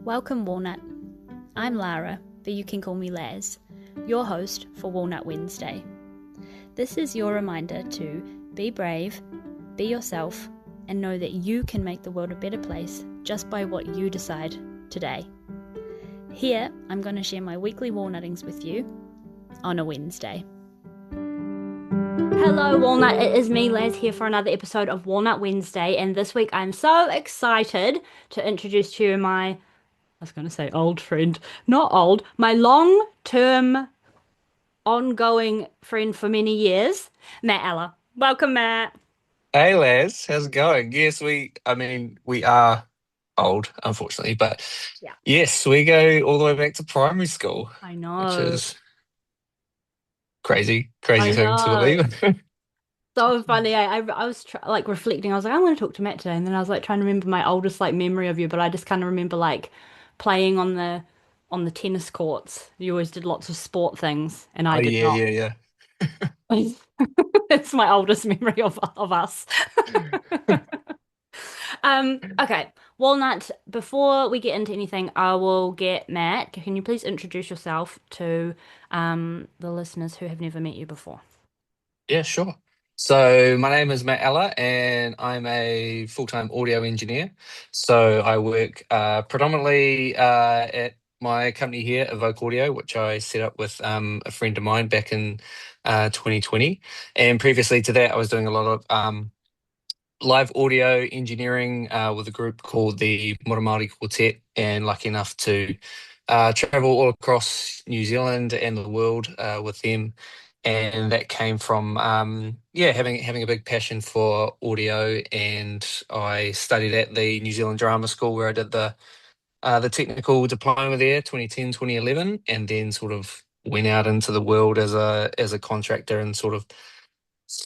Welcome, Walnut. I'm Lara, but you can call me Laz, your host for Walnut Wednesday. This is your reminder to be brave, be yourself, and know that you can make the world a better place just by what you decide today. Here, I'm going to share my weekly walnuttings with you on a Wednesday. Hello, Walnut. It is me, Laz, here for another episode of Walnut Wednesday, and this week I'm so excited to introduce to you my old friend. Not old, my long-term, ongoing friend for many years, Matt Eller. Welcome, Matt. Hey Les, how's it going? Yes, we are old, unfortunately, but Yeah. yes, we go all the way back to primary school, I which know. is crazy I thing to know. believe. So funny. I was reflecting. I was like, I'm going to talk to Matt today, and then I was like trying to remember my oldest memory of you, but I just kind of remember playing on the tennis courts. You always did lots of sport things, and I Oh did yeah, not. yeah, It's my oldest memory of us. Okay, Walnut, before we get into anything, I will get Matt. Can you please introduce yourself to the listeners who have never met you before? yeah, sure. So my name is Matt Eller, and I'm a full-time audio engineer. So I work predominantly at my company here, Evoke Audio, which I set up with a friend of mine back in 2020. And previously to that, I was doing a lot of live audio engineering with a group called the Modern Māori Quartet, and lucky enough to travel all across New Zealand and the world with them. And that came from having a big passion for audio. And I studied at the New Zealand Drama School where I did the technical diploma there, 2010, 2011, and then sort of went out into the world as a contractor and sort of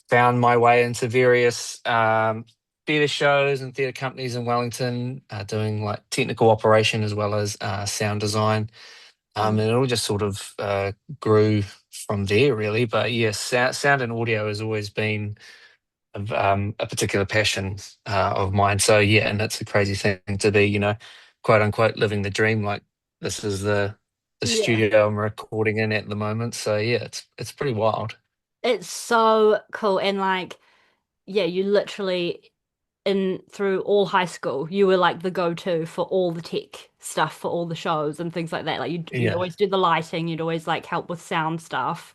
found my way into various theatre shows and theatre companies in Wellington, doing like technical operation as well as sound design. And it all just sort of grew from there, really. But yes, sound and audio has always been a particular passion of mine. So yeah, and it's a crazy thing to be, quote unquote, living the dream. Like this is the Yeah. studio I'm recording in at the moment. So yeah, it's pretty wild. It's so cool. And yeah, you literally in through all high school, you were like the go-to for all the tech stuff for all the shows and things like that. Like you'd Yeah. always do the lighting, you'd always help with sound stuff.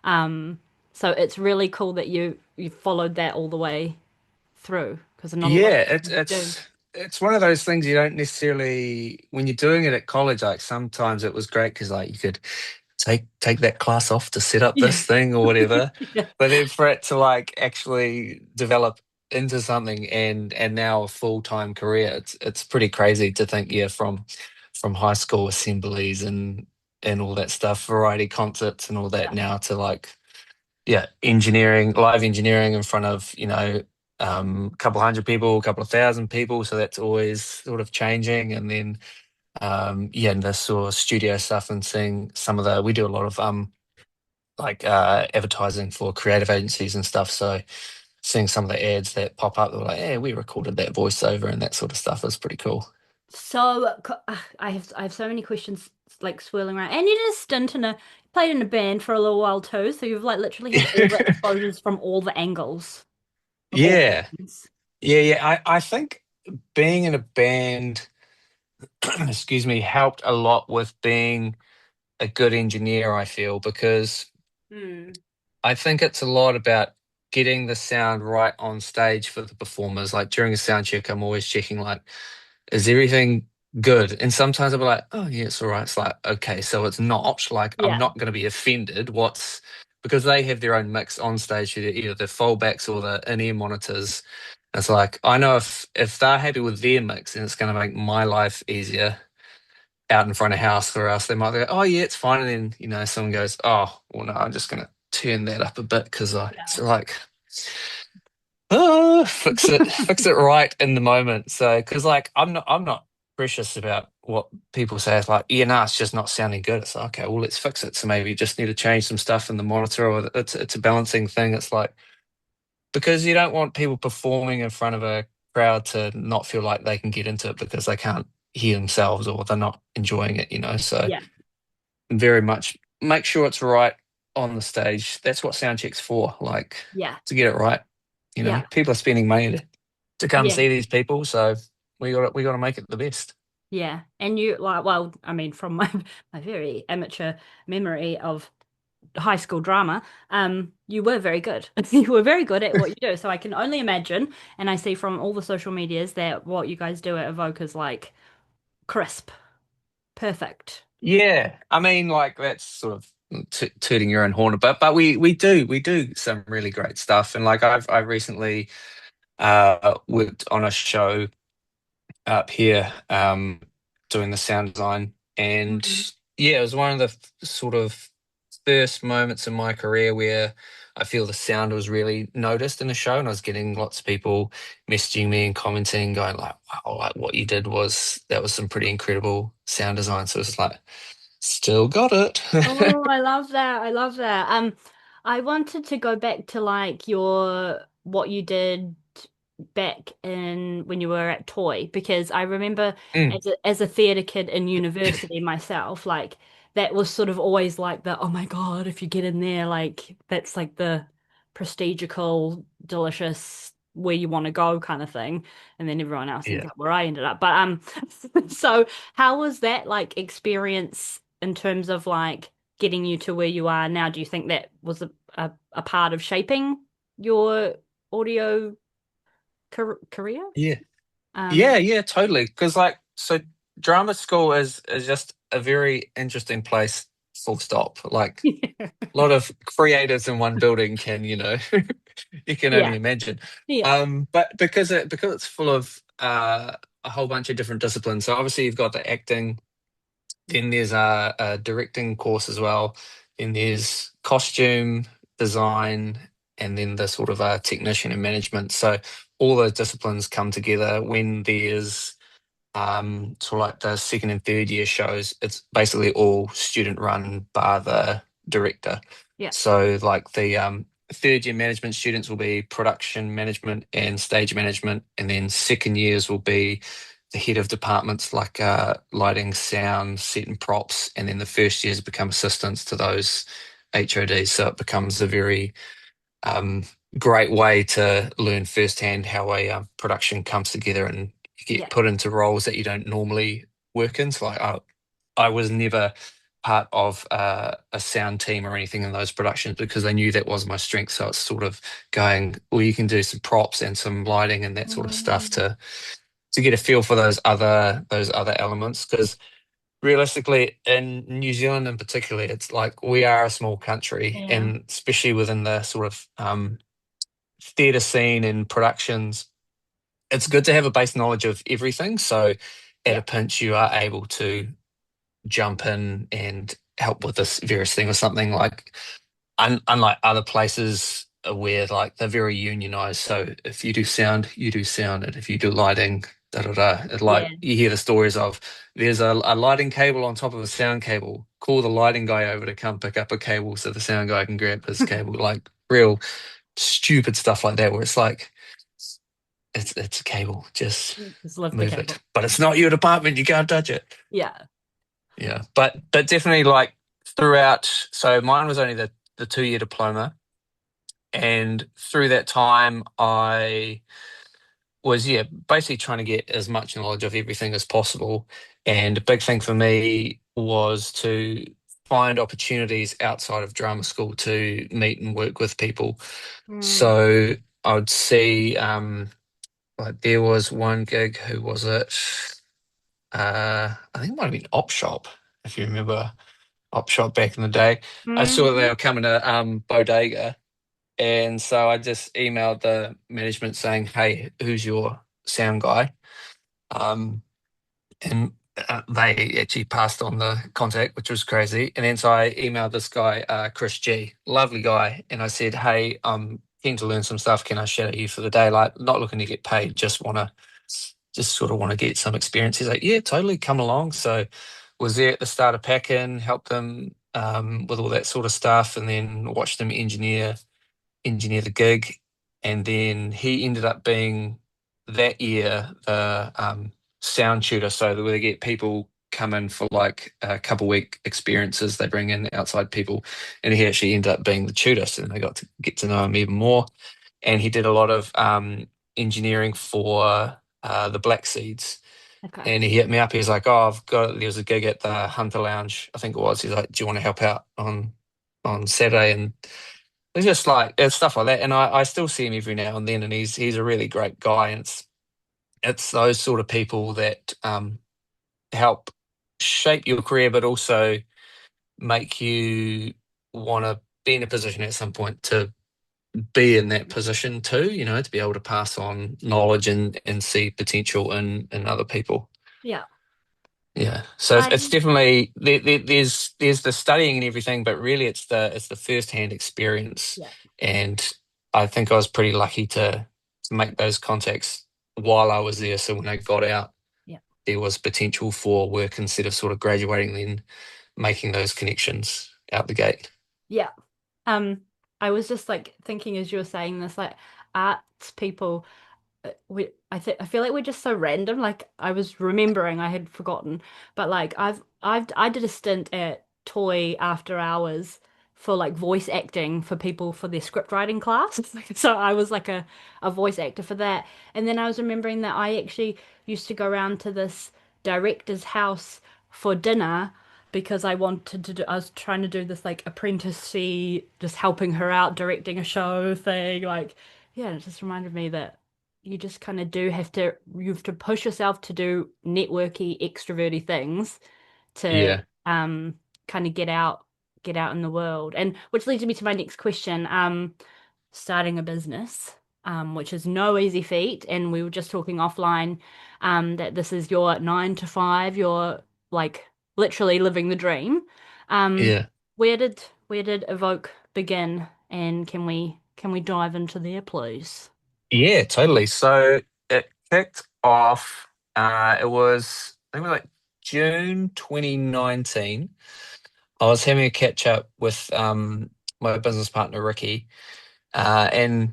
Um, so it's really cool that you followed that all the way through because not a lot of Yeah, people do. it's one of those things you don't necessarily when you're doing it at college. Like sometimes it was great because like you could take that class off to set up Yeah. this thing or whatever, Yeah. but then for it to like actually develop into something and now a full-time career, it's pretty crazy to think. Yeah, from high school assemblies and all that stuff, variety concerts and all that Yeah. now to like yeah, live engineering in front of, a couple hundred people, a couple of thousand people. So that's always sort of changing. And then, and the sort of studio stuff and seeing we do a lot of, advertising for creative agencies and stuff. So seeing some of the ads that pop up, they're like, yeah, we recorded that voiceover and that sort of stuff is pretty cool. I have so many questions swirling around. And you did a stint played in a band for a little while too, so you've literally had all the exposures from all the angles of all Yeah. things. Yeah. I think being in a band, excuse me, helped a lot with being a good engineer, I feel, because Hmm. I think it's a lot about getting the sound right on stage for the performers. Like during a sound check, I'm always checking, like, is everything good? And sometimes I'll be like, oh, yeah, it's all right. It's like, okay, so it's not like I'm Yeah. not going to be offended. Because they have their own mix on stage, either the fallbacks or the in-ear monitors. It's like, I know if they're happy with their mix and it's going to make my life easier out in front of house, or else they might go, oh yeah, it's fine. And then, someone goes, oh, well, no, I'm just going to turn that up a bit because it's Yeah. like, oh, fix it right in the moment. So, because like, I'm not precious about what people say. It's like, yeah, no, it's just not sounding good. It's like, okay, well, let's fix it. So maybe you just need to change some stuff in the monitor, or it's a balancing thing. It's like, because you don't want people performing in front of a crowd to not feel like they can get into it because they can't hear themselves or they're not enjoying it, you know. So Yeah. very much make sure it's right on the stage. That's what sound check's for, like Yeah. to get it right. You know, Yeah. people are spending money to come Yeah. see these people, so we got to make it the best. Yeah. And you like, well, I mean, from my my very amateur memory of high school drama, you were very good. You were very good at what you do. So I can only imagine, and I see from all the social medias that what you guys do at Evoke is like crisp, perfect. Yeah, I mean, like that's sort of tooting your own horn a bit, but we do some really great stuff, and like I've recently worked on a show up here doing the sound design. And Mm. yeah, it was one of the sort of first moments in my career where I feel the sound was really noticed in the show, and I was getting lots of people messaging me and commenting, going like, "Wow, like what you did was some pretty incredible sound design." So it's like, still got it. Oh, I love that. I love that. I wanted to go back to like your what you did back in when you were at Toy because I remember Mm, as a theatre kid in university myself, like that was sort of always like the oh my God, if you get in there, like that's like the prestigical, delicious where you want to go kind of thing. And then everyone else ends yeah. up where I ended up. But so how was that like experience in terms of like getting you to where you are now? Do you think that was a part of shaping your audio career? Yeah. Um, Yeah, totally. Because like, so drama school is just a very interesting place, full stop. Like a lot of creators in one building can, you can only yeah, imagine. yeah, But because it's full of a whole bunch of different disciplines. So obviously you've got the acting, then there's a directing course as well. Then there's costume design, and then the sort of technician and management. So all those disciplines come together when there's sort of like the second and third year shows. It's basically all student run bar the director. yeah, So like the third year management students will be production management and stage management, and then second years will be the head of departments like lighting, sound, set and props, and then the first years become assistants to those HODs. So it becomes a very um, great way to learn firsthand how a production comes together, and you get yeah, put into roles that you don't normally work in. So like I was never part of a sound team or anything in those productions because I knew that was my strength. So it's sort of going, well, you can do some props and some lighting and that sort of stuff mm, to get a feel for those other elements. Because realistically, in New Zealand in particular, it's like we are a small country, yeah, and especially within the sort of theatre scene and productions, it's good to have a base knowledge of everything. So at yeah, a pinch, you are able to jump in and help with this various thing or something like unlike other places where like they're very unionized. So if you do sound, you do sound, and if you do lighting, da da da. yeah. Like you hear the stories of there's a lighting cable on top of a sound cable. Call the lighting guy over to come pick up a cable so the sound guy can grab his cable. Like real stupid stuff like that, where it's like it's a cable, just Just love the move cable. it. But it's not your department. You can't touch it. Yeah. Yeah, but definitely like throughout. So mine was only the 2 year diploma. And through that time, I was, yeah, basically trying to get as much knowledge of everything as possible. And a big thing for me was to find opportunities outside of drama school to meet and work with people. Mm, So I would see, like there was one gig, who was it? I think it might have been Op Shop, if you remember Op Shop back in the day. I saw they hmm. were coming to Bodega. And so I just emailed the management saying, "Hey, who's your sound guy?" Um, and they actually passed on the contact, which was crazy. And then so I emailed this guy, Chris G, lovely guy, and I said, "Hey, I'm keen to learn some stuff. Can I shadow you for the day? Like, not looking to get paid, just sort of want to get some experience." He's like, "Yeah, totally, come along." So was there at the start of Pack-In, helped them with all that sort of stuff, and then watched them engineer the gig, and then he ended up being that year the sound tutor, so that they get people come in for like a couple week experiences. They bring in outside people, and he actually ended up being the tutor, so they got to get to know him even more. And he did a lot of engineering for the Black Seeds. Okay. And he hit me up. He was like, "Oh, there was a gig at the Hunter Lounge, I think it was." He's like, "Do you want to help out on Saturday?" And it's just like it's stuff like that. And I still see him every now and then, and he's a really great guy. And it's those sort of people that help shape your career, but also make you want to be in a position at some point to be in that position too, to be able to pass on knowledge and see potential in other people. Yeah. Yeah. So I it's definitely there's the studying and everything, but really it's the first-hand experience. yeah. And I think I was pretty lucky to make those contacts while I was there. So when I got out, Yeah. there was potential for work instead of sort of graduating then making those connections out the gate. Yeah. Um, I was just like thinking as you were saying this, like arts people, I feel like we're just so random. Like I was remembering, I had forgotten, but like I did a stint at Toy after hours for like voice acting for people for their script writing class. So I was like a voice actor for that. And then I was remembering that I actually used to go around to this director's house for dinner because I wanted to do, I was trying to do this like apprenticey, just helping her out directing a show thing. Like, yeah, it just reminded me that you just kind of do you have to push yourself to do networky, extroverty things to Yeah. kind of get out in the world. And which leads me to my next question. Starting a business, which is no easy feat. And we were just talking offline, that this is your 9 to 5, you're like literally living the dream. Um, Yeah. where did Evoke begin? And can we dive into there, please? Yeah, totally. So it kicked off, I think it was like June 2019. I was having a catch up with my business partner, Ricky. And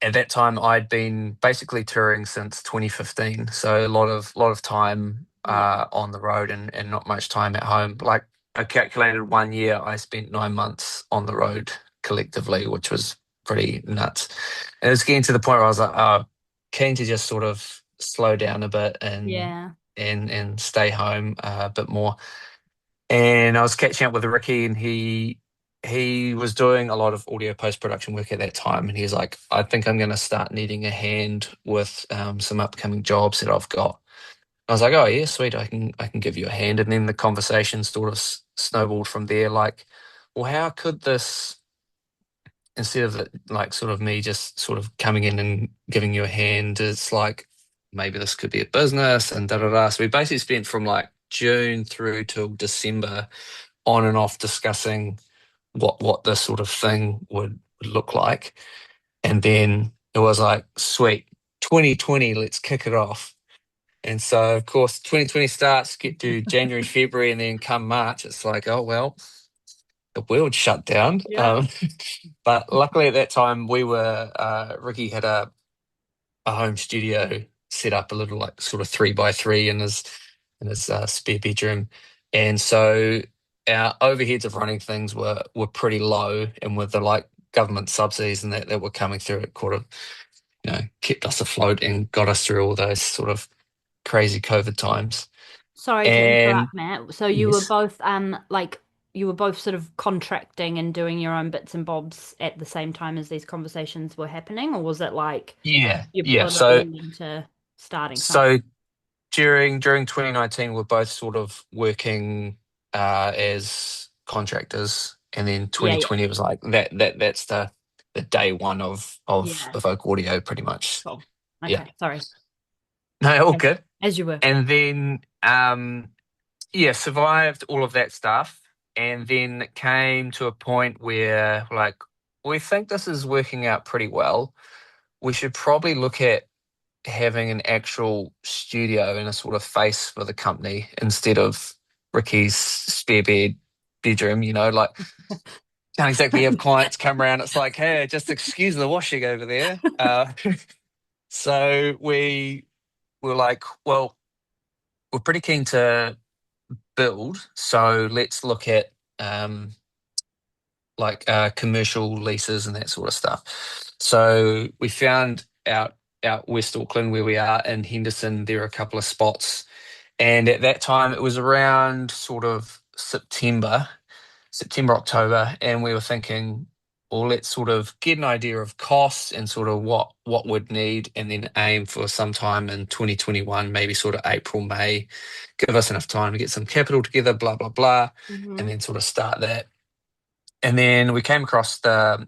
at that time, I'd been basically touring since 2015. So a lot of time Yeah. on the road and not much time at home. Like I calculated one year, I spent 9 months on the road collectively, which was pretty nuts. And it was getting to the point where I was like, oh, keen to just sort of slow down a bit and Yeah. and stay home a bit more. And I was catching up with Ricky, and he was doing a lot of audio post production work at that time, and he's like, I think I'm going to start needing a hand with some upcoming jobs that I've got. I was like, oh yeah, sweet, I can give you a hand. And then the conversation sort of snowballed from there. Like, well, how could this, instead of like sort of me just sort of coming in and giving you a hand, it's like maybe this could be a business and da da da. So we basically spent from like June through till December on and off discussing what this sort of thing would look like. And then it was like, sweet, 2020, let's kick it off. And so, of course, 2020 starts, get to January, February, and then come March, it's like, oh, well, the world shut down. Yeah. But luckily at that time, Ricky had a home studio set up, a little like sort of 3 by 3 in his spare bedroom. And so our overheads of running things were pretty low, and with the like government subsidies and that were coming through, it kind of kept us afloat and got us through all those sort of crazy COVID times. Sorry to And interrupt, Matt. So you were yes, both like you were both sort of contracting and doing your own bits and bobs at the same time as these conversations were happening, or was it like yeah, you yeah. put it So all into starting something? so during 2019, we're both sort of working as contractors, and then Yeah, yeah, 2020 was like that's the day one of yeah. Evoke Audio, pretty much. Cool. Yeah, Okay, sorry. no, all As, good. as you were. And then yeah, survived all of that stuff, and then came to a point where like we think this is working out pretty well. We should probably look at having an actual studio and a sort of face for the company instead of Ricky's spare bedroom, like can't exactly have clients come around. It's like, hey, just excuse the washing over there. So we were like, well, we're pretty keen to build, so let's look at commercial leases and that sort of stuff. So we found out West Auckland where we are in Henderson, there are a couple of spots, and at that time it was around sort of September, October, and we were thinking, well, let's sort of get an idea of costs and sort of what we'd need, and then aim for sometime in 2021, maybe sort of April, May, give us enough time to get some capital together, blah, blah, blah, and Hmm. then sort of start that. And then we came across the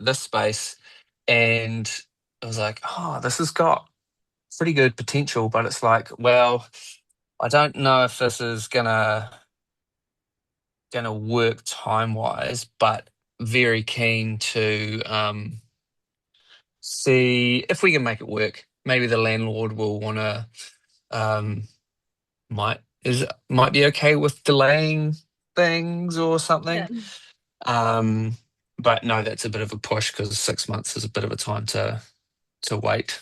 this space, and it was like, oh, this has got pretty good potential, but it's like, well, I don't know if this is gonna work time wise, but very keen to see if we can make it work. Maybe the landlord will want to um, might be okay with delaying things or Yeah. something. Um, but no, that's a bit of a push because 6 months is a bit of a time to wait.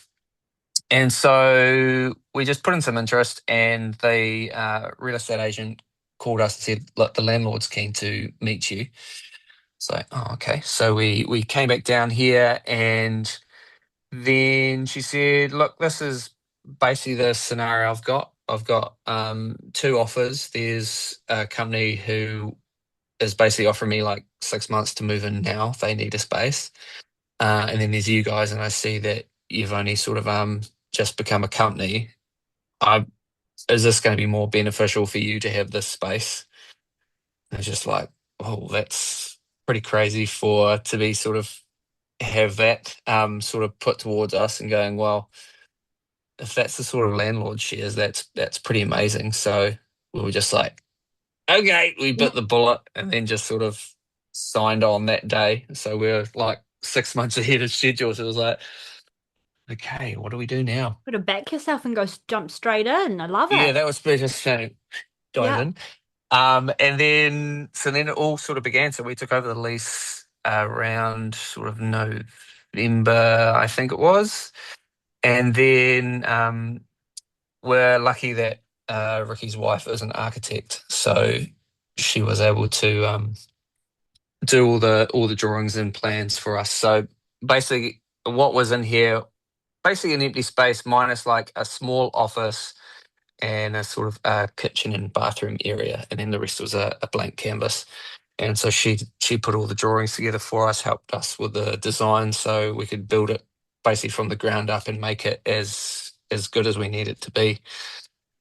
And so we just put in some interest, and the real estate agent called us and said, "Look, the landlord's keen to meet you." So, oh, okay. So we came back down here, and then she said, "Look, this is basically the scenario I've got. I've got two offers. There's a company who is basically offering me like 6 months to move in now. They need a space, and then there's you guys, and I see that you've only sort of just become a company. I Is this going to be more beneficial for you to have this space?" And it's just like, oh, that's pretty crazy for to be sort of have that sort of put towards us and going, well, if that's the sort of landlord she is, that's pretty amazing. So we were just like, okay, we bit the bullet and then just sort of signed on that day. So we were like 6 months ahead of schedule. So it was like, okay, what do we do now? Got to back yourself and jump straight in. I love Yeah, it. that was just dive Yeah. in. And then it all sort of began. So we took over the lease around sort of November, I think it was. And then we're lucky that Ricky's wife is an architect, so she was able to do all the drawings and plans for us. So basically, what was in here, basically an empty space minus like a small office and a sort of kitchen and bathroom area, and then the rest was a blank canvas. And so she put all the drawings together for us, helped us with the design, so we could build it basically from the ground up and make it as good as we need it to be.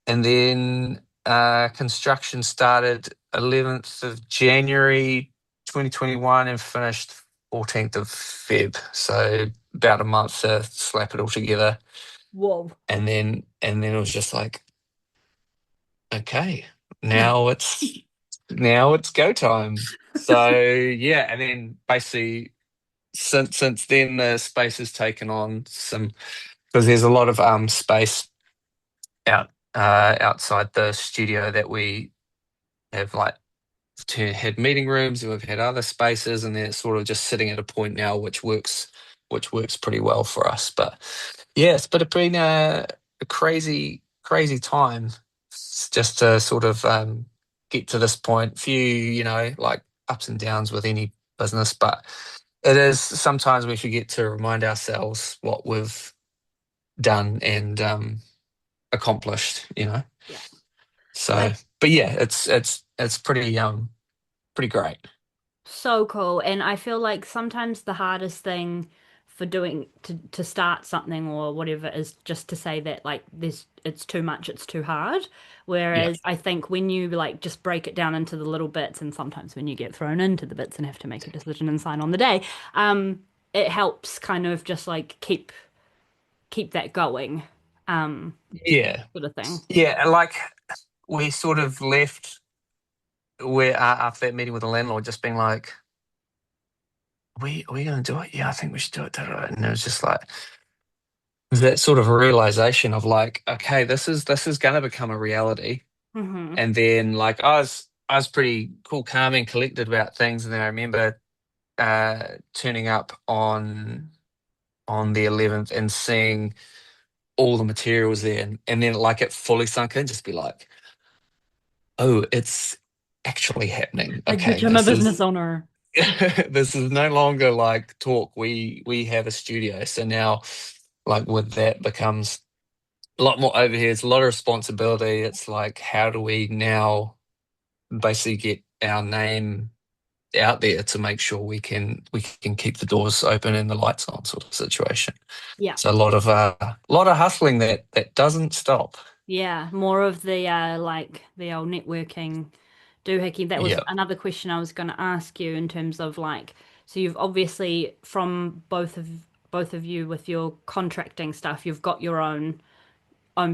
And then construction started 11th of January 2021 and finished 14th of Feb. So about a month to slap it all together. Whoa. And then it was just like, okay, now it's go time. So yeah, and then basically since then the space has taken on some, because there's a lot of space outside the studio that we have like to had meeting rooms, and we've had other spaces, and then it's sort of just sitting at a point now which works pretty well for us. But yeah, been a crazy time just to sort of get to this point. Few, like ups and downs with any business, but it is sometimes we forget to remind ourselves what we've done and accomplished. Yeah. So, I but yeah, it's pretty great. So cool. And I feel like sometimes the hardest thing for doing to start something or whatever is just to say that like this it's too much, it's too hard. Yeah. Whereas I think when you like just break it down into the little bits and sometimes when you get thrown into the bits and have to make a decision and sign on the day, it helps kind of just like keep that going, um, Yeah. sort of thing. Yeah. And like we sort of left where after that meeting with the landlord, just being like, are we going to do it? Yeah, I think we should do it. Da, da, da. And it was just like that sort of a realization of like, okay, this is going to become a reality. Hmm. And then like I was pretty cool, calm, and collected about things. And then I remember turning up on the 11th and seeing all the materials there, and then like it fully sunk in, just be like, oh, it's actually happening. Like, Okay, bitch, I'm a this business is owner. this is no longer like talk. We have a studio. So now, like with that becomes a lot more overheads, a lot of responsibility. It's like, how do we now basically get our name out there to make sure we can keep the doors open and the lights on, sort of situation. Yeah. So a lot of hustling that doesn't stop. Yeah, more of the like the old networking doohickey. That was Yeah. another question I was going to ask you in terms of like, so you've obviously from both of you with your contracting stuff, you've got your own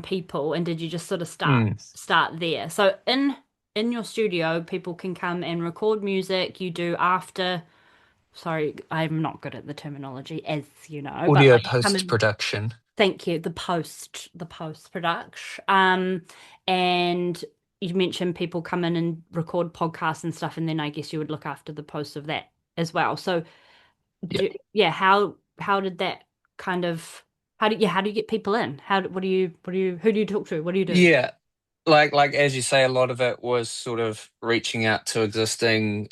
people, and did you just sort of Mm. start there? So in your studio, people can come and record music. You do after, sorry, I'm not good at the terminology, as you know, but Audio like you come post in. production. Thank you. The post production. And you mentioned people come in and record podcasts and stuff, and then I guess you would look after the post of that as well. So, Yeah. yeah, how did that kind of how do you get people in? Who do you talk to? What do you do? Yeah. Like as you say, a lot of it was sort of reaching out to existing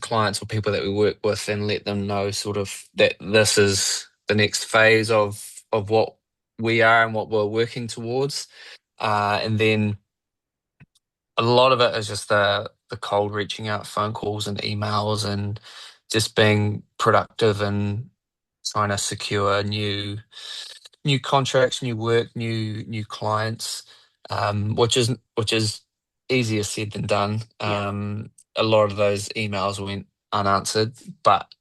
clients or people that we work with and let them know sort of that this is the next phase of what we are and what we're working towards. And then a lot of it is just the cold reaching out, phone calls and emails, and just being productive and trying to secure new contracts, new work, new clients, which is easier said than done. Yeah. A lot of those emails went unanswered, but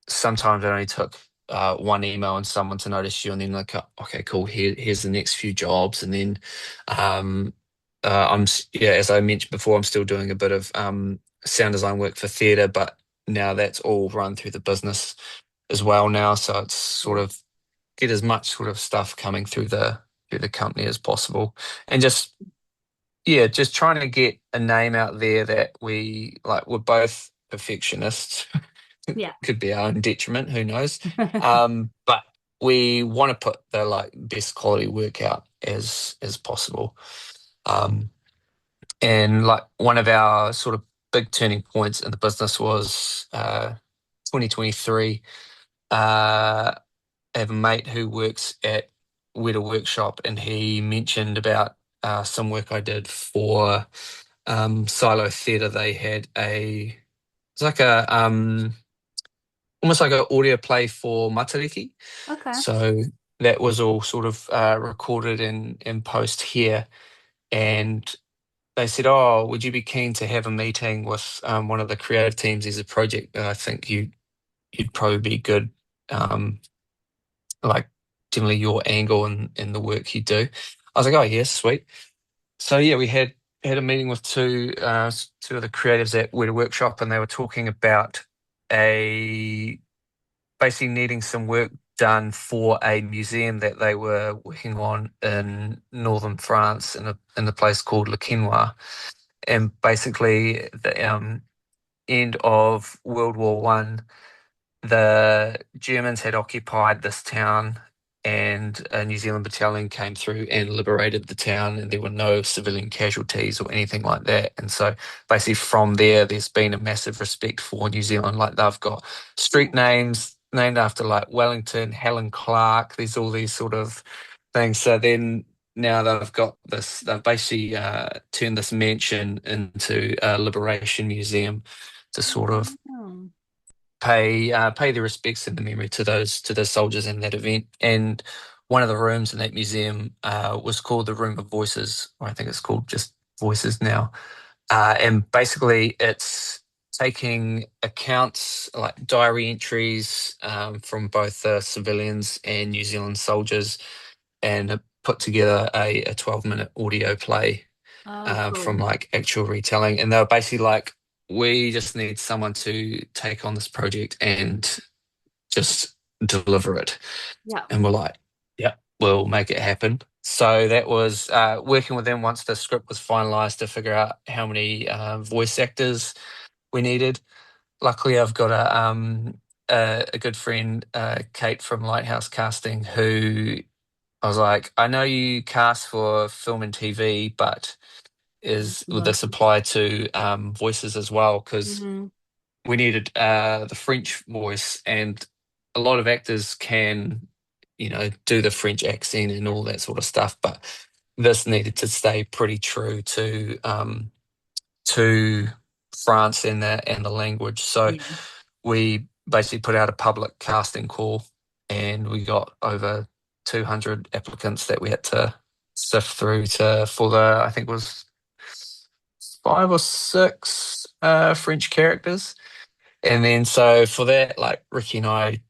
sometimes it only took one email and someone to notice you, and then like, okay, cool. Here's the next few jobs, and then um, yeah, as I mentioned before, I'm still doing a bit of sound design work for theatre, but now that's all run through the business as well now. So it's sort Cool. of get as much sort of stuff coming through the company as possible, and just yeah, just trying to get a name out there that we like. We're both perfectionists. Yeah. Could be our own detriment, who knows? But we want to put the like best quality work out as possible. Um, and like one of our sort of big turning points in the business was 2023. I have a mate who works at Weta Workshop, and he mentioned about some work I did for Silo Theatre. They had it's like a almost like an audio play for Matariki. Okay. So that was all sort of recorded in post here, and they said, "Oh, would you be keen to have a meeting with one of the creative teams? There's a project that I think you'd probably be good." Like generally your angle and the work you do. I was like, oh yes, sweet. So yeah, we had a meeting with two of the creatives at Weta Workshop, and they were talking about a basically needing some work done for a museum that they were working on in northern France in a place called Le Quinois. And basically the end of World War I, the Germans had occupied this town, and a New Zealand battalion came through and liberated the town, and there were no civilian casualties or anything like that. And so basically from there's been a massive respect for New Zealand. Like they've got street names named after like Wellington, Helen Clark. There's all these sort of things. So then now they've basically turned this mansion into a liberation museum to sort of Oh, pay the respects and the memory to those soldiers in that event. And one of the rooms in that museum was called the Room of Voices, or I think it's called just Voices now. And basically, it's taking accounts like diary entries from both the civilians and New Zealand soldiers, and put together a 12-minute audio play oh, from cool. like actual retelling. And they were basically like, we just need someone to take on this project and just deliver it. Yeah. And we're like, yeah, we'll make it happen. So that was working with them once the script was finalized to figure out how many voice actors we needed. Luckily, I've got a good friend, Kate from Lighthouse Casting, who I was like, I know you cast for film and TV, but is would this Voices. apply to voices as well? Because Hmm. we needed the French voice, and a lot of actors can, do the French accent and Yeah. all that sort of stuff, but this needed to stay pretty true to France and the language. So Yeah. we basically put out a public casting call, and we got over 200 applicants that we had to sift through to for the I think it was five or six French characters. And then so for that, like Ricky and I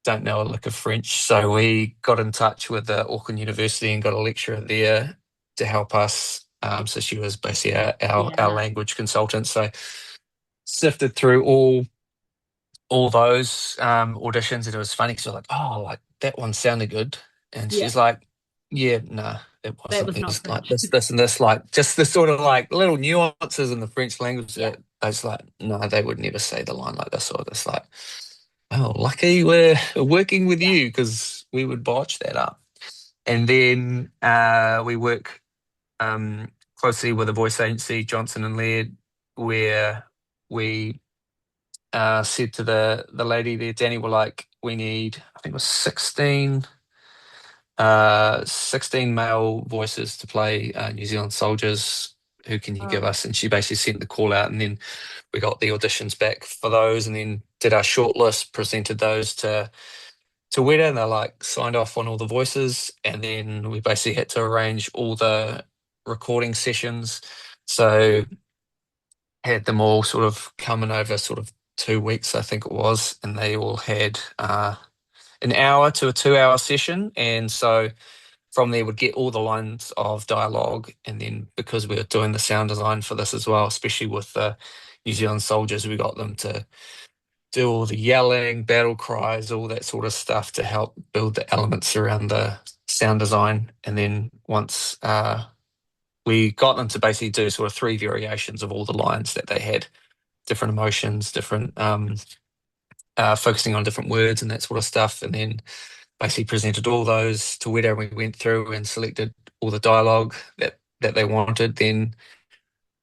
don't know a lick of French, so we got in touch with the Auckland University and got a lecturer there to help us. So she was basically Yeah. our No. language consultant. So sifted through all those auditions, and it was funny because we're like, oh, like that one sounded good, and Yeah. she's like, yeah, no, it That wasn't. was It not was like French. this, and this, like just the sort of like little nuances in the French language Yeah. that I was like, no, they would never say the line like this or this. Like, oh, lucky we're working with Yeah. you because we would botch that up. And then we work closely with a voice agency, Johnson and Laird, where we said to the lady there, Danny, we're like, we need, I think it was 16 male voices to play New Zealand soldiers. Who can you give Oh, us? And she basically sent the call out, and then we got the auditions back for those, and then did our shortlist, presented those to Weta, and they like signed off on all the voices, and then we basically had to arrange all the recording sessions. So had them all sort of coming over sort of 2 weeks, I think it was, and they all had an hour to a 2 hour session. And so from there would get all the lines of dialogue. And then because we were doing the sound design for this as well, especially with the New Zealand soldiers, we got them to do all the yelling, battle cries, all that sort of stuff to help build the elements around the sound design. And then once we got them to basically do sort of three variations of all the lines that they had, different emotions, different focusing on different words and that sort of stuff, and then basically presented all those to Widow. We went through and selected all the dialogue that they wanted, then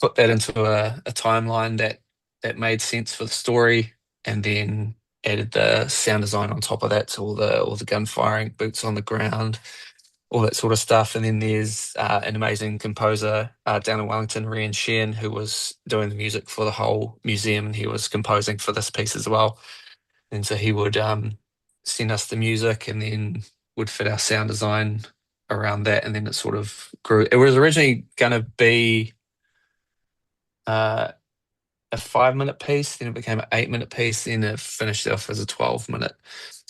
put that into a timeline that made sense for the story, and then added the sound design on top of that, so all the gun firing, boots on the ground, all that sort of stuff. And then there's an amazing composer down in Wellington, Rian Shen, who was doing the music for the whole museum, and he was composing for this piece as well. And so he would send us the music, and then would fit our sound design around that, and then it sort of grew. It was originally going to be uh, a 5 minute piece, then it became an 8 minute piece, then it finished off as a 12 minute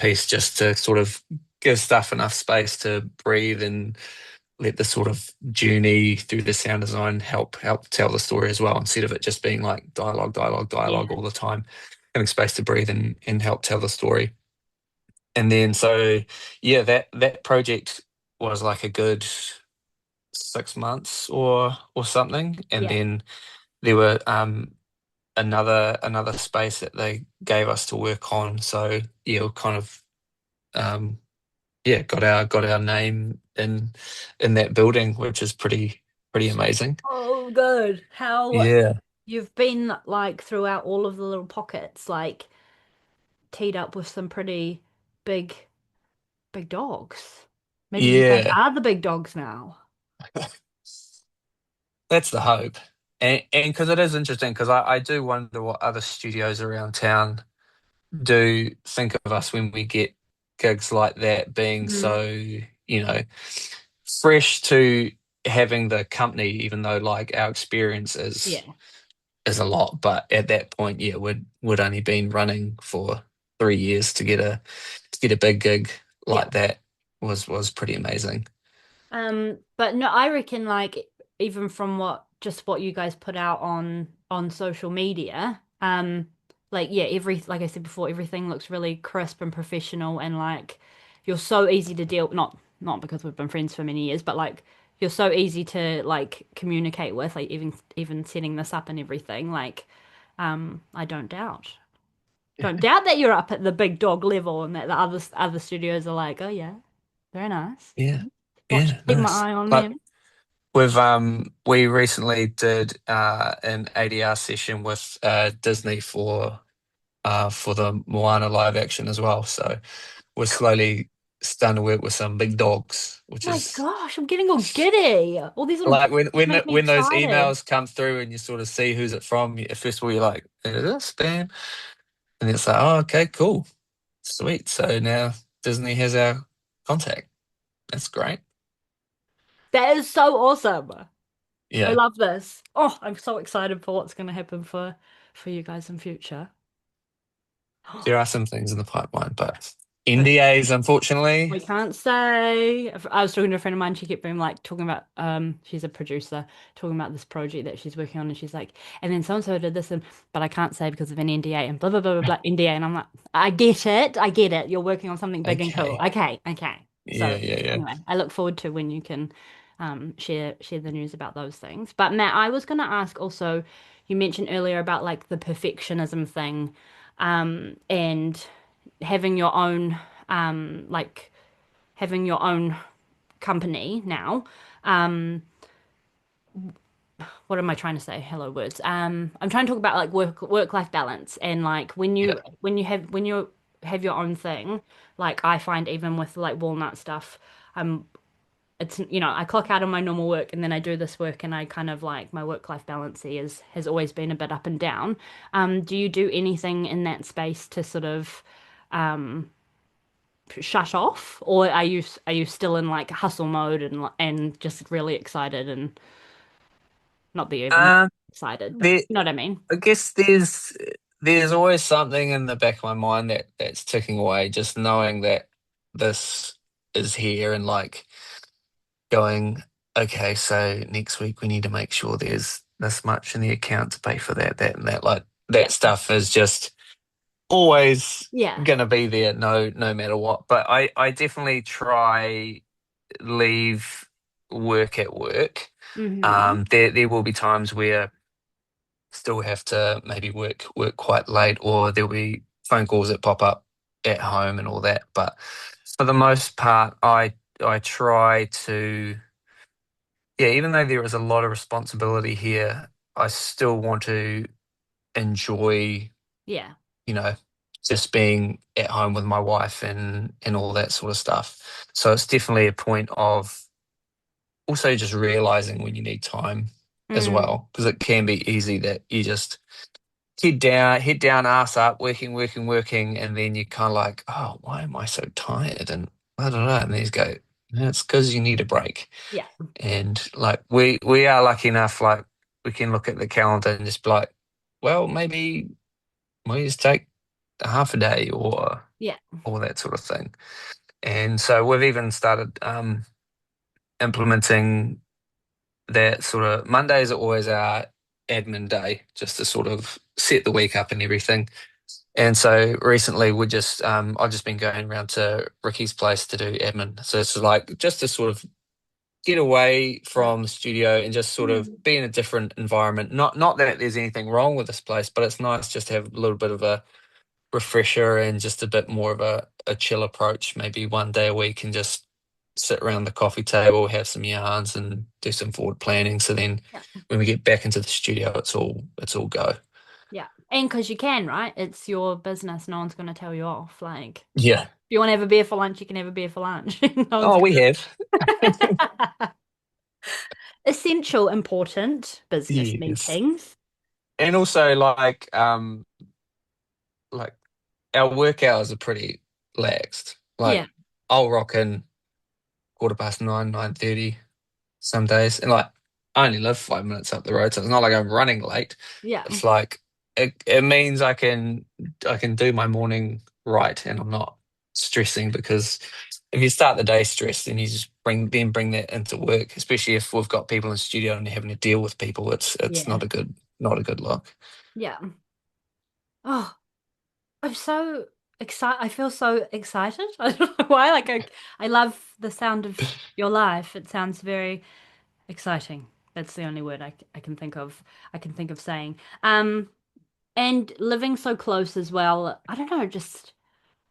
piece, just to sort of give stuff enough space to breathe and let the sort of journey through the sound design help tell the story as well, instead of it just being like dialogue, dialogue, yeah. dialogue all the time, having space to breathe and help tell the story. And then so yeah, that project was like a good 6 months or something. And Yeah. then there were another space that they gave us to work on. So yeah, we kind of um yeah, got our name in that building, which is pretty amazing. Oh, good. How Yeah. you've been like throughout all of the little pockets, like teed up with some pretty big, big dogs. Maybe you guys Yeah. are the big dogs now. That's the hope. And because it is interesting, because I do wonder what other studios around town do think of us when we get gigs like that, being Hmm. so, fresh to having the company, even though like our experience Yeah. is a lot. But at that point, yeah, we'd only been running for 3 years to get a big gig Yeah. like that was pretty amazing. But no, I reckon like even from what you guys put out on social media, like yeah, like I said before, everything looks really crisp and professional and like you're so easy to deal, not because we've been friends for many years, but like you're so easy to like communicate with, like even setting this up and everything. Like, I don't doubt that you're up at the big dog level and that the other studios are like, oh yeah, very nice. Yeah. Watch, Yeah, keep my nice. eye on Like them. we recently did an ADR session with Disney for the Moana live action as well. So we're slowly starting to work with some big dogs, which My is gosh, I'm getting all giddy. All these little like projects make me when those excited. emails come through and you sort of see who's it from. First of all, you're like, is this spam? And it's like, oh, okay, cool, sweet. So now Disney has our contact. That's great. That is so awesome. I Yeah, love this. Oh, I'm so excited for what's going to happen for you guys in future. there are some things in the pipeline, but But NDAs, unfortunately. we can't say. I was talking to a friend of mine. She kept being like talking about she's a producer talking about this project that she's working on, and she's like, and then so and so did this, and but I can't say because of an NDA and blah blah blah blah blah NDA, and I'm like, I get it, I get it. You're working on something big and cool. Okay. Okay, okay. Yeah, So yeah, yeah. anyway, I look forward to when you can share the news about those things. But Matt, I was going to ask also. You mentioned earlier about like the perfectionism thing, and having your own like having your own company now. Um, what am I trying to say? Hello words. I'm trying to talk about like work life balance and like Yeah. when you have your own thing. Like I find even with like Walnut stuff, um, it's I clock out on my normal work and then I do this work and I kind of like my work life balance is has always been a bit up and down. Do you do anything in that space to sort of um shut off, or are you still in like hustle mode and just really excited and not be even Um, excited, but there, you know what I mean? I guess there's always something in the back of my mind that's ticking away, just knowing that this is here and like going, okay, so next week we need to make sure there's this much in the account to pay for that, that, and that. Like Yeah, that stuff is just always yeah, gonna be there, no matter what. But I definitely try leave work at work. mm-hmm. There will be times where still have to maybe work quite late, or there'll be phone calls that pop up at home and all that. But for the most part, I try to, yeah, even though there is a lot of responsibility here, I still want to enjoy, Yeah, you know, just being at home with my wife and all that sort of stuff. So it's definitely a point of also just realizing when you need time as mm, well, because it can be easy that you just head down, ass up, working, and then you're kind of like, oh, why am I so tired? And I don't know. And then you go, "No, it's because you need a break." yeah, And like we are lucky enough, like we can look at the calendar and just be like, well, maybe we just take a half a day yeah, or that sort of thing. And so we've even started implementing that sort of Mondays are always our admin day, just to sort of set the week up and everything. And so recently I've just been going around to Ricky's place to do admin. So it's like just to sort of get away right. from the studio and just sort of Mm. be in a different environment. Not that there's anything wrong with this place, but it's nice just to have a little bit of a refresher and just a bit more of a chill approach, maybe one day a week and just sit around the coffee table, have some yarns and do some forward planning. So then Yeah, when we get back into the studio, it's all go. yeah, and because you can, right? It's your business. No one's going to tell you off. Like, if Yeah. you want to have a beer for lunch, you can have a beer for lunch. No one's Oh, we gonna. have. Essential, important business Yes. meetings. And also like our work hours are pretty laxed. Yeah, Like I'll rock in 9:15, 9:30 some days. And like I only live 5 minutes up the road, so it's not like I'm running late. yeah, It's like it means I can do my morning right and I'm not stressing, because if you start the day stressed and you just bring that into work, especially if we've got people in the studio and you're having to deal with people, it's yeah, not a good look. yeah. Oh, I'm so excited. I feel so excited. I don't know why. I love the sound of your life. It sounds very exciting. That's the only word I can think of. I can think of saying. And living so close as well. I don't know, just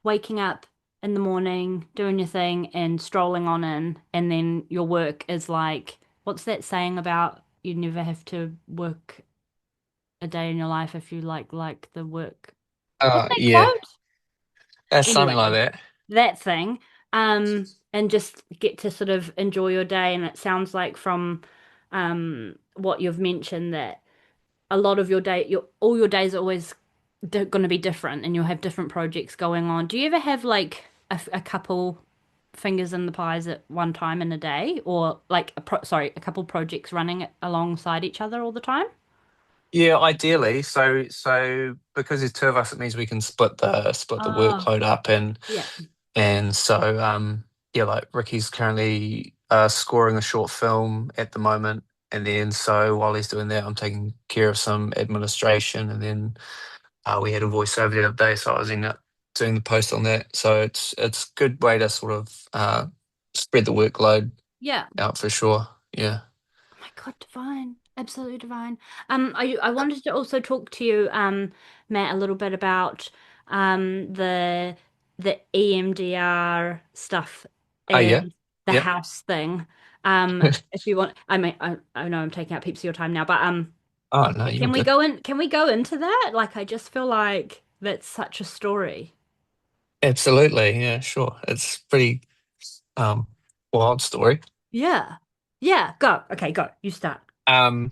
waking up. in the morning, doing your thing and strolling on in, and then your work is like, what's that saying about you never have to work a day in your life if you like the work? What's that Yeah, quote? that's something like Anyway, that. that thing. And just get to sort of enjoy your day. And it sounds like from what you've mentioned that a lot of your day, all your days are always going to be different, and you'll have different projects going on. Do you ever have like a couple fingers in the pies at one time in a day, or like a couple projects running alongside each other all the time? Yeah, ideally. So because there's two of us, it means we can split the Oh, workload up, yeah. and so yeah, like Ricky's currently scoring a short film at the moment, and then so while he's doing that, I'm taking care of some administration, and then we had a voiceover the other day, so I was in doing the post on that. So it's a good way to sort of spread the workload Yeah. out for sure. Yeah. Oh my God, divine. Absolutely divine. I wanted to also talk to you, Matt, a little bit about the EMDR stuff Oh yeah. and the Yep. house thing. If you want, I know I'm taking up heaps of your time now, but Oh no, you're can we good. go in? Can we go into that? Like, I just feel like that's such a story. Absolutely. Yeah, sure. It's pretty um wild story. Yeah. Yeah. Go. Okay, go. You start. Um,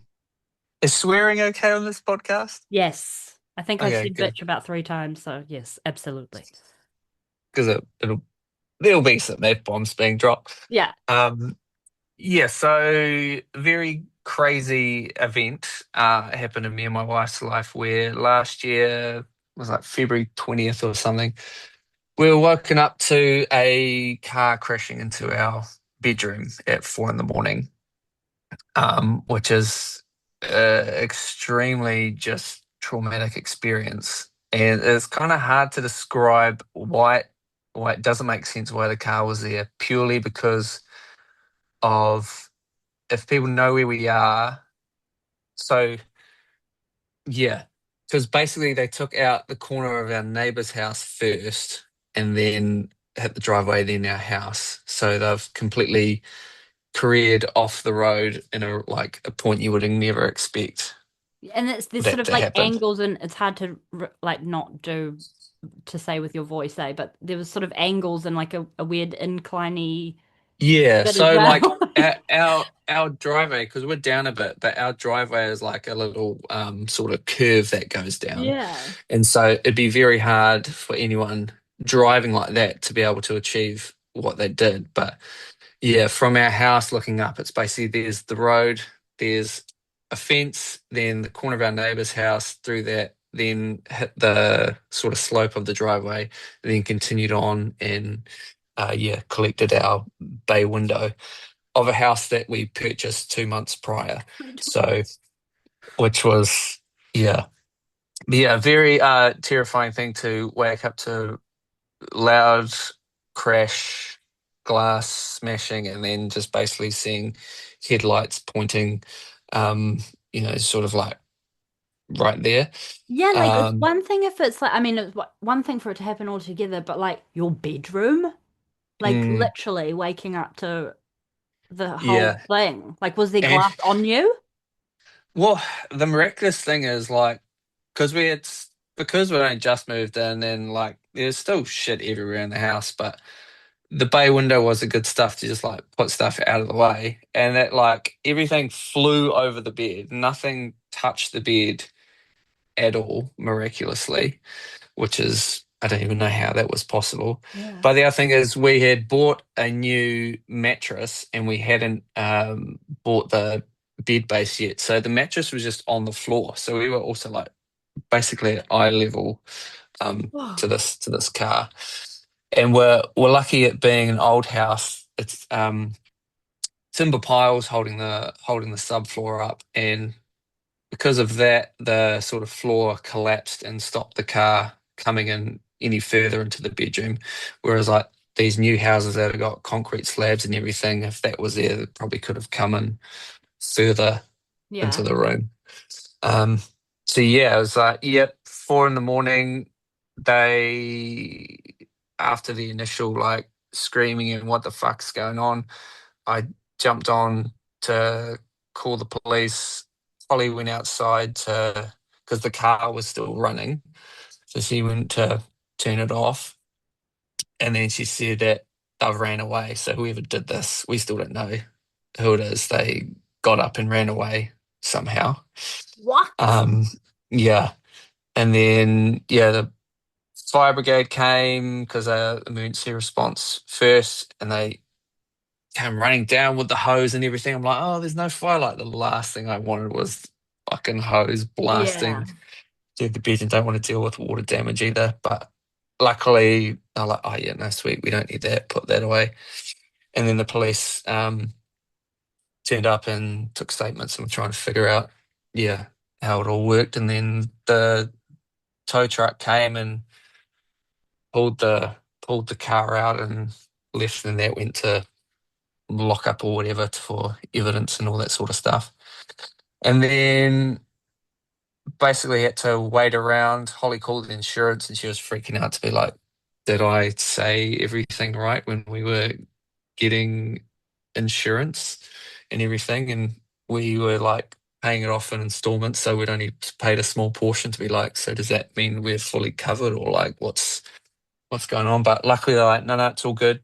is swearing okay on this podcast? Yes. I think I Okay, said good. bitch about 3 times, so yes, absolutely. Because there'll be some F bombs being dropped. Yeah. Um, yeah, so very crazy event happened in me and my wife's life where last year was like February 20th or something. We were woken up to a car crashing into our bedroom at 4 in the morning, which is extremely just traumatic experience. And it's kind of hard to describe why it doesn't make sense why the car was there, purely because of if people know where we are. So yeah, because basically they took out the corner of our neighbor's house first and then hit the driveway, then our house. So they've completely careered off the road in a point you would never expect And it's there's sort that of to like happen. angles, and it's hard to like not do to say with your voice, eh? But there was sort of angles and like a weird incliney Yeah, bit as so like well. our driveway, because we're down a bit, but our driveway is like a little sort of curve that goes down. Yeah. And so it'd be very hard for anyone driving like that to be able to achieve what they did. But yeah, from our house looking up, it's basically there's the road, there's a fence, then the corner of our neighbour's house through that, then hit the sort of slope of the driveway, then continued on and yeah, collected our bay window of a house that we purchased 2 months prior. So, which was yeah, yeah, very terrifying thing to wake up to loud crash, glass smashing, and then just basically seeing headlights pointing, um, sort of like right there. Yeah, like it's Um, one thing if it's like, I mean, it's one thing for it to happen all together, but like your bedroom, like mm, literally waking up to the whole yeah, thing. Like, was there and glass on you? well, the miraculous thing is like because we only just moved in, and like there's still shit everywhere in the house, but the bay window was the good stuff to just like put stuff out of the way, and that like everything flew over the bed, nothing touched the bed at all, miraculously, which is, I don't even know how that was possible. Yeah. But the other thing is, we had bought a new mattress and we hadn't bought the bed base yet. So the mattress was just on the floor. So we were also like basically at eye level Oh, to this car. And we're lucky at being an old house. It's timber piles holding the subfloor up, and because of that, the sort of floor collapsed and stopped the car coming in any further into the bedroom. Whereas like these new houses that have got concrete slabs and everything, if that was there, it probably could have come in further into yeah. the room. Um, so yeah, it was like, yep, 4 in the morning. They after the initial like screaming and what the fuck's going on, I jumped on to call the police. Holly went outside to because the car was still running, so she went to turn it off, and then she said that they ran away. So whoever did this, we still don't know who it is. They got up and ran away somehow. What? Um, yeah, and then yeah, the fire brigade came because emergency response first, and they came running down with the hose and everything. I'm like, oh, there's no fire. Like the last thing I wanted was fucking hose Yeah. blasting through the bed, and don't want to deal with water damage either. But luckily, they're like, oh yeah, no, sweet, we don't need that. Put that away. And then the police turned up and took statements and were trying to figure out, yeah, how it all worked. And then the tow truck came and pulled the car out and left, and that went to lock up or whatever for evidence and all that sort of stuff. And then basically had to wait around. Holly called the insurance and she was freaking out to be like, did I say everything right when we were getting insurance and everything? And we were like paying it off in installments, so we'd only paid a small portion to be like, so does that mean we're fully covered or like what's going on? But luckily they're like, no, no, it's all good.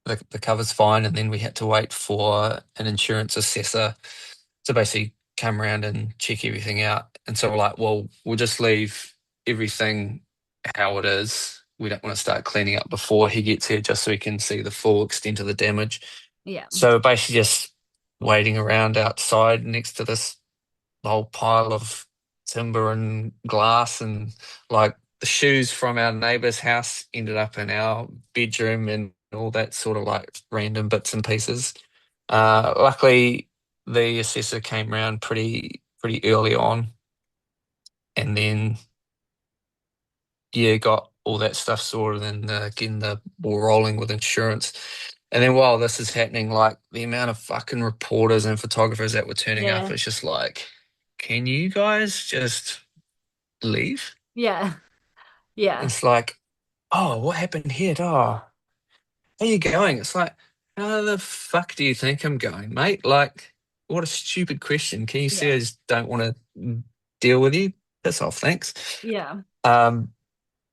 The cover's fine. And then we had to wait for an insurance assessor to basically come around and check everything out. And so we're like, well, we'll just leave everything how it is. We don't want to start cleaning up before he gets here just so we can see the full extent of the damage. Yeah. So basically just waiting around outside next to this whole pile of timber and glass, and like the shoes from our neighbour's house ended up in our bedroom and all that sort of like random bits and pieces. Luckily, the assessor came around pretty early on, and then yeah, got all that stuff sorted and getting the ball rolling with insurance. And then while this is happening, like the amount of fucking reporters and photographers that were turning up, Yeah. it's just like, can you guys just leave? Yeah. Yeah. It's like, oh, what happened here? Oh, how you going? It's like, how the fuck do you think I'm going, mate? Like, what a stupid question. Can you see Yeah. I just don't want to deal with you? Piss off, thanks. Yeah. Um,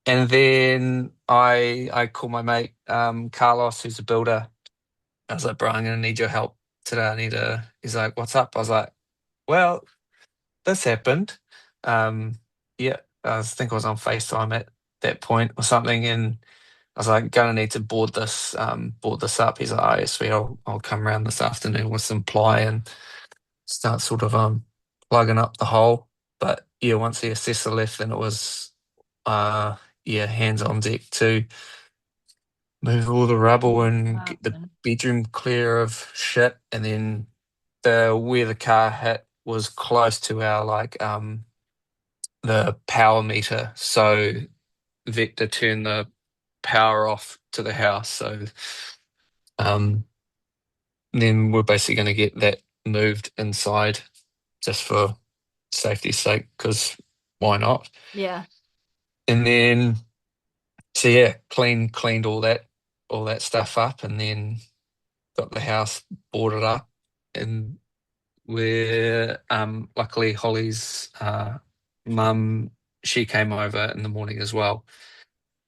and then I called my mate Carlos, who's a builder. I was like, bro, I'm gonna need your help today. He's like, what's up? I was like, well, this happened. Um, yeah, think I was on FaceTime at that point or something, and I was like, gonna need to board this up. He's like, oh, yeah, sweet, I'll come around this afternoon with some ply and start sort of plugging up the hole. But yeah, once the assessor left, then it was yeah, hands on deck to move all the rubble and Wow. get the bedroom clear of shit. And then the where the car hit was close to our like the power meter. So Vector turned the power off to the house. So um then we're basically going to get that moved inside just for safety's sake, because why not? Yeah. And then so yeah, cleaned all that stuff up, and then got the house boarded up, and we're luckily Holly's mum, she came over in the morning as well,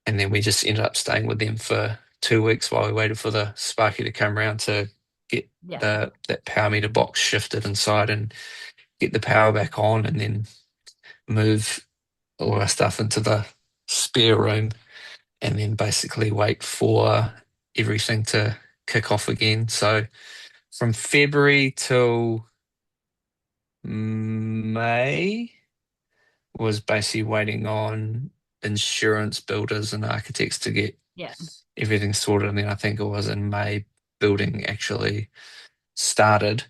and then we just ended up staying with them for 2 weeks while we waited for the Sparky to come around to get Yeah. the that power meter box shifted inside and get the power back on, and then move all our stuff into the spare room, and then basically wait for everything to kick off again. So from February till May was basically waiting on insurance builders and architects to get Yeah. everything sorted. And then I think it was in May building actually started.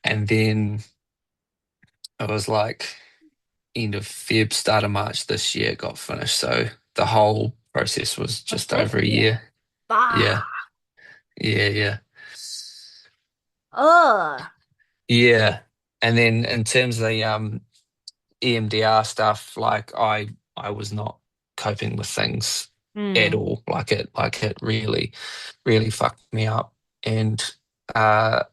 And then it was like end of Feb, start of March this year it got finished. So the whole process was What's just this over a year? year. Bah. Yeah, yeah. Ugh. Yeah. And then in terms of the EMDR stuff, like I was not coping with things at Mm. all. Like it really fucked me up. And uh,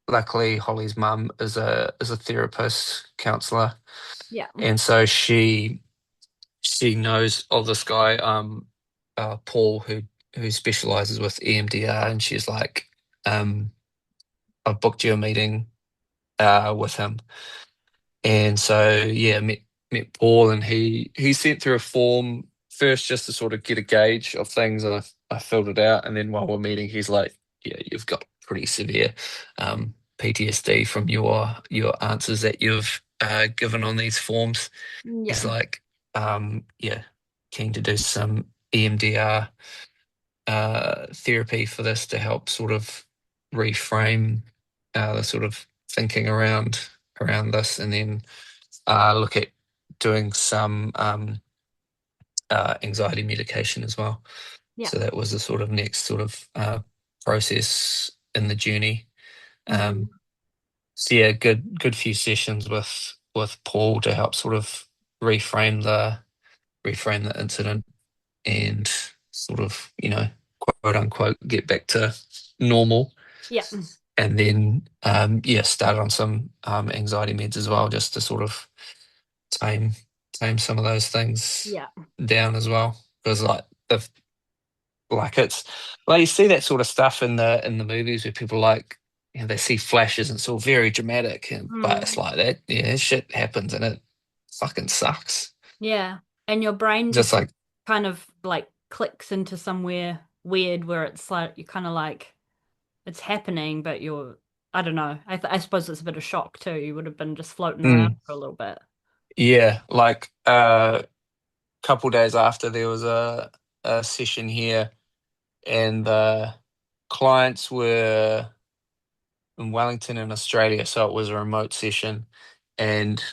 luckily, Holly's mum is a therapist, counselor, Yeah. and so she knows of this guy, Paul, who specializes with EMDR, and she's like, I've booked you a meeting with him. And so yeah, met Paul, and he sent through a form first just to sort of get a gauge of things, and I filled it out, and then while we're meeting, he's like, "Yeah, you've got pretty severe PTSD from your answers that you've given on these forms." He's Yeah. like, "Yeah, keen to do some EMDR therapy for this to help sort of reframe the sort of thinking around this, and then look at doing some anxiety medication as well." Yeah. So that was the sort of next sort of process in the journey. Mm. Um, so yeah, good few sessions with Paul to help sort of reframe the incident, and sort of, quote unquote, get back to normal. Yeah. And then yeah, started on some anxiety meds as well, just to sort of tame tame some of those things Yeah. down as well. Because it's like you see that sort of stuff in the movies where people like, they see flashes and it's all very dramatic, but it's Mm. like that, yeah, shit happens and it fucking sucks. Yeah. And your brain Just just like, kind of like clicks into somewhere weird where it's like you're kind of like it's happening, but I don't know. I suppose it's a bit of shock too. You would have been just floating around mm, for a little bit. yeah, like couple days after there was a session here, and the clients were in Wellington in Australia, so it was a remote session, and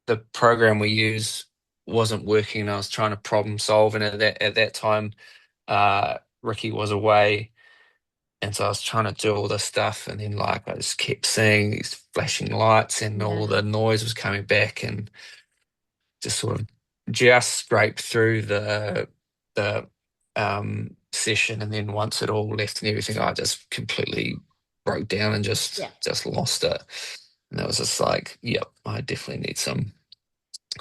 the program we use wasn't working, and I was trying to problem solve, and at that time, Ricky was away, and so I was trying to do all this stuff, and then like I just kept seeing these flashing lights, and all Yeah. the noise was coming back, and just sort of just scraped through the session, and then once it all left and everything, I just completely broke down and just Yeah. just lost it. And that was just like, yep, I definitely need some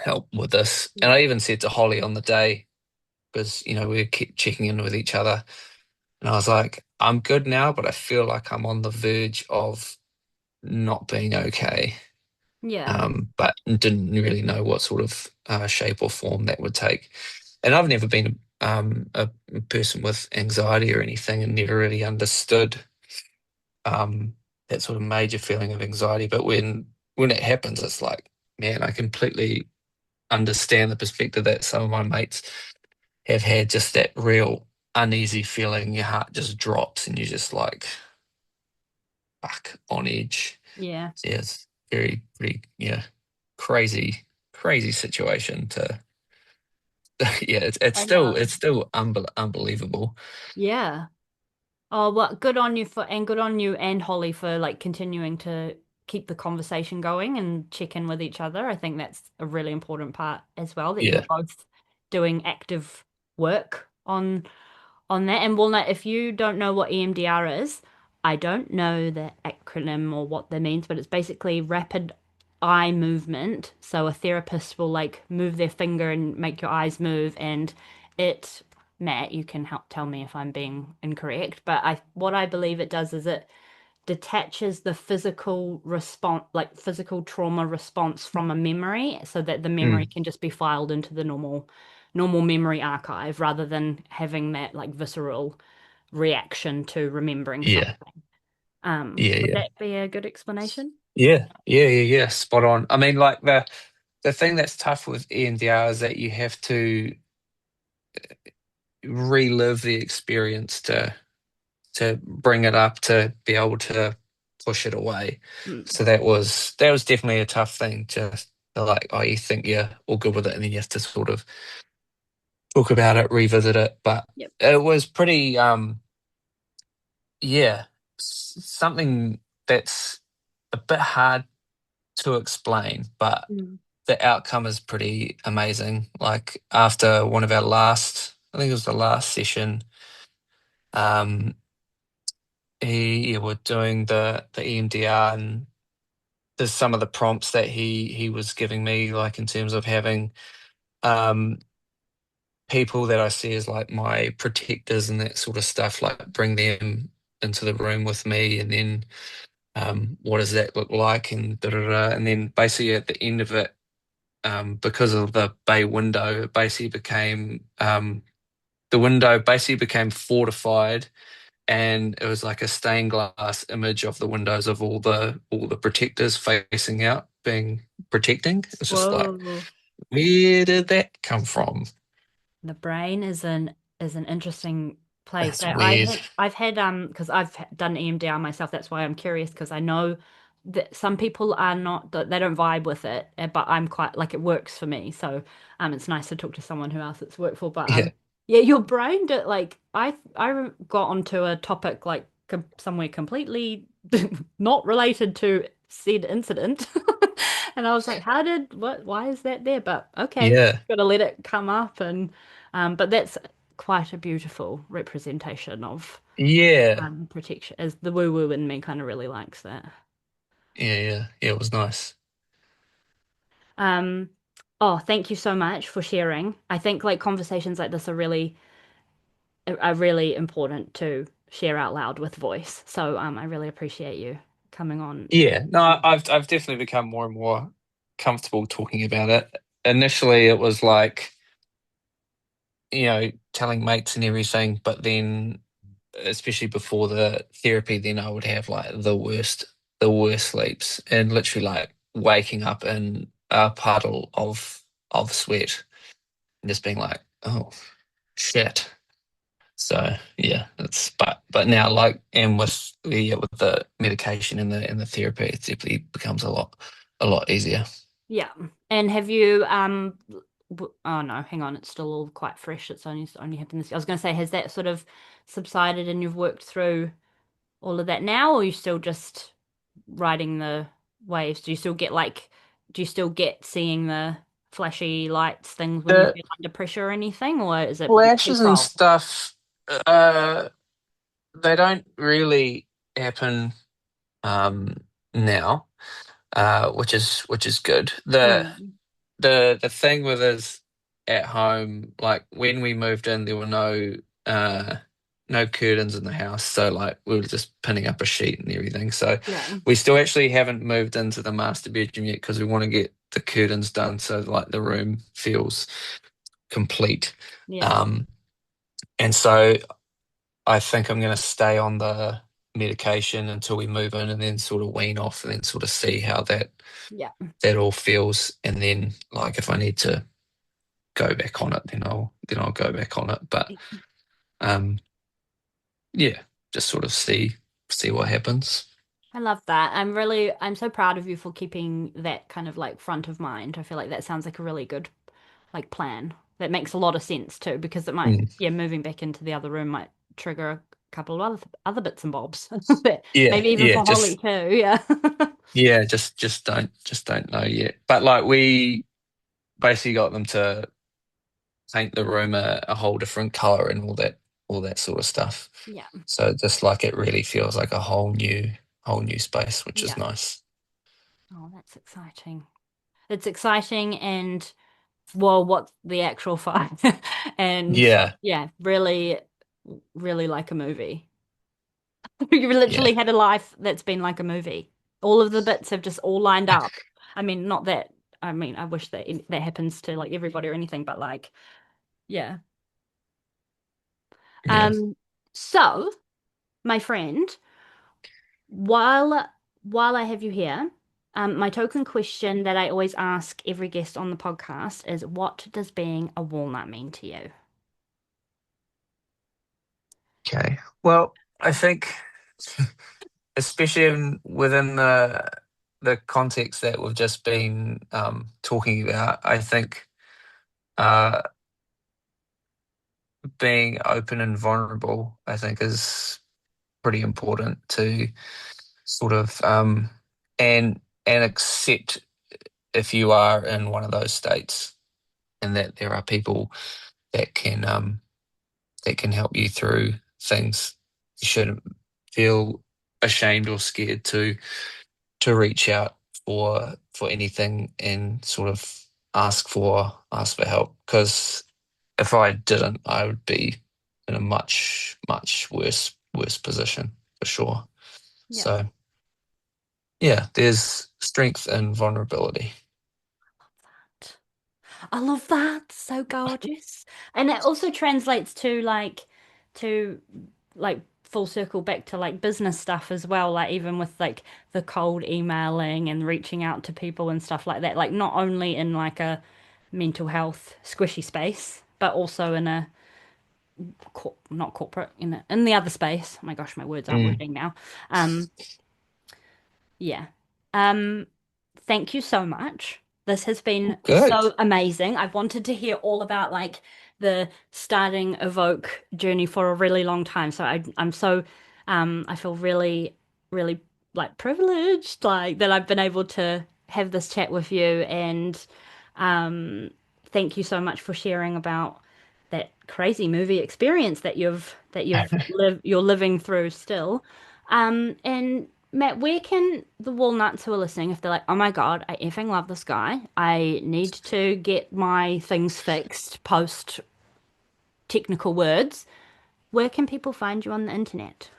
help with this. And Yeah. I even said to Holly on the day, because we kept checking in with each other, and I was like, I'm good now, but I feel like I'm on the verge of not being okay. Yeah. But didn't really know what sort of shape or form that would take. And I've never been a person with anxiety or anything, and never really understood um, that sort of major feeling of anxiety. But when it happens, it's like, man, I completely understand the perspective that some of my mates have had, just that real uneasy feeling. Your heart just drops, and you're just like, fuck, on edge. Yeah. So, yeah, it's very, pretty, yeah, crazy situation to. Yeah, it's I still know. it's still unbelievable. Yeah. Oh, well, good on you good on you and Holly for like continuing to keep the conversation going and check in with each other. I think that's a really important part as well, that you're Yeah, both doing active work on that. And Walnut, if you don't know what EMDR is, I don't know the acronym or what that means, but it's basically rapid eye movement. So a therapist will like move their finger and make your eyes move, and it, Matt, you can help tell me if I'm being incorrect, but what I believe it does is it detaches the physical response, like physical trauma response from a memory, so that the memory mm, can just be filed into the normal memory archive rather than having that like visceral reaction to remembering yeah, something. yeah, Would yeah, that be a good explanation? yeah. Spot on. I mean, like the thing that's tough with EMDR is that you have to relive the experience to bring it up, to be able to push it away. Mm. So that was definitely a tough thing. Just like, oh, you think you're all good with it, and then you have to sort of talk about it, revisit it. But Yep. it was pretty, yeah, something that's a bit hard to explain, but Mm. the outcome is pretty amazing. Like after one of our last I think it was the last session. Um, he were doing the EMDR, and there's some of the prompts that he was giving me, like in terms of having um people that I see as like my protectors and that sort of stuff, like bring them into the room with me, and then what does that look like, and da, da, da. And then basically at the end of it, because of the bay window, it basically became the window basically became fortified, and it was like a stained glass image of the windows of all the protectors facing out, being protecting. It's just like, Whoa. where did that come from? The brain is an interesting place. That's weird. I've had because I've done EMDR myself. That's why I'm curious because I know that some people are not they don't vibe with it, but I'm quite like it works for me. So it's nice to talk to someone who else it's worked for. But Yeah, yeah, your brain did like got onto a topic like somewhere completely not related to said incident. And I was like, how did what why is that there? But okay, yeah, got to let it come up and but that's quite a beautiful representation of yeah, protection, as the woo woo in me kind of really likes that. yeah. It was nice. Um, oh, thank you so much for sharing. I think like conversations like this are really important to share out loud with voice. So I really appreciate you coming on. Yeah, no, I've definitely become more and more comfortable talking about it. Initially, it was like, telling mates and everything, but then, especially before the therapy, then I would have like the worst sleeps, and literally like waking up in a puddle of sweat and just being like, oh shit. So yeah, it's but now, like, and with the medication and the therapy, it definitely becomes a lot easier. Yeah. And have you oh no, hang on, it's still all quite fresh. It's only happened this. I was going to say, has that sort of subsided and you've worked through all of that now, or are you still just riding the waves? Do you still get seeing the flashy lights things when you The feel under pressure or anything, or is it flashes and control? stuff, uh, they don't really happen um now, which is good. The Mm. the the thing with us at home, like when we moved in, there were uh no curtains in the house, so like we were just pinning up a sheet and everything. So Yeah. we still actually haven't moved into the master bedroom yet because we want to get the curtains done so like the room feels complete. Yeah. Um, and so I think I'm going to stay on the medication until we move in, and then sort of wean off, and then sort of see how Yeah. that all feels, and then like if I need to go back on it, then I'll go back on it. But um, yeah, just sort of see what happens. I love that. I'm so proud of you for keeping that kind of like front of mind. I feel like that sounds like a really good like plan. That makes a lot of sense too, because it might, Mm. yeah, moving back into the other room might trigger a couple of other bits and bobs. Yeah, Maybe even yeah, for Holly just too. Yeah. yeah, just don't know yet. But like we basically got them to paint the room a whole different color and all that sort of stuff. Yeah. So just like it really feels like a whole new space, which is Yeah. nice. Oh, that's exciting. It's exciting and well, what's the actual fight? And Yeah, yeah, really, really like a movie. You've yeah, literally had a life that's been like a movie. All of the bits have just all lined up. I mean, not that, I mean, I wish that that happens to like everybody or anything, but like, yeah. yeah. Um, so, my friend, while while I have you here, my token question that I always ask every guest on the podcast is, what does being a walnut mean to you? Okay. Well, I think, especially within the context that we've just been talking about, I think uh, being open and vulnerable, I think, is pretty important to sort of and accept if you are in one of those states, and that there are people that can. that can help you through things. You shouldn't feel ashamed or scared to reach out for anything and sort of ask for help. Because if I didn't, I would be in a much, much worse position for sure. Yeah. So yeah, there's strength and vulnerability. I love that. So gorgeous. And it also translates to like full circle back to like business stuff as well, like even with like the cold emailing and reaching out to people and stuff like that, like not only in like a mental health squishy space, but also in a not corporate, in the other space. Oh my gosh, my words aren't Mm. working now. Um yeah. Um Thank you so much. This has been Good. so amazing. I've wanted to hear all about like the starting Evoke journey for a really long time. So I'm so I feel really, really like privileged like that I've been able to have this chat with you and um thank you so much for sharing about that crazy movie experience you're living through still. And Matt, where can the Walnuts who are listening, if they're like, oh my God, I effing love this guy, I need to get my things fixed post technical words, where can people find you on the internet?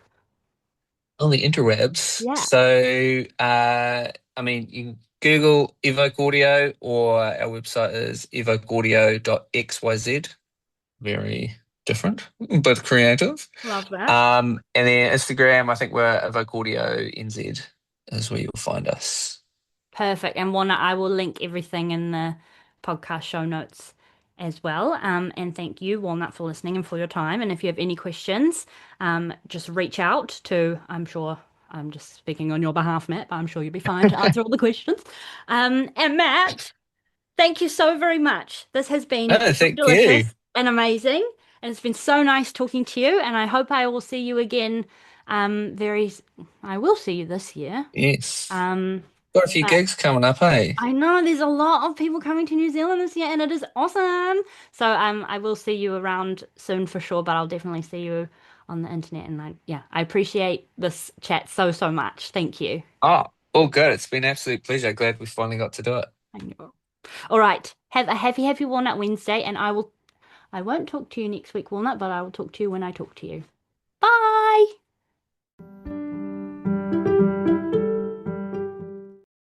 On the interwebs. Yeah, So, I mean, you can Google Evoke Audio, or our website is evokeaudio.xyz. Very different, but creative. love that. And then Instagram, I think we're Evoke Audio NZ is where you'll find us. Perfect. And Warner, I will link everything in the podcast show notes as well. And thank you, Walnut, for listening and for your time. And if you have any questions, just reach out to, I'm sure I'm just speaking on your behalf, Matt, but I'm sure you'll be fine to answer all the questions. And Matt, thank you so very much. This has been No, so thank you. delicious and amazing. And it's been so nice talking to you. And I hope I will see you again I will see you this year. Yes. Um, Got a few but gigs coming up, hey? I know there's a lot of people coming to New Zealand this year, and it is awesome. So I will see you around soon for sure, but I'll definitely see you on the internet. And I appreciate this chat so, so much. Thank you. Oh, all good. It's been an absolute pleasure. Glad we finally got to do it. I know. All right. Have a happy, happy Walnut Wednesday, and I won't talk to you next week, Walnut, but I will talk to you when I talk to you.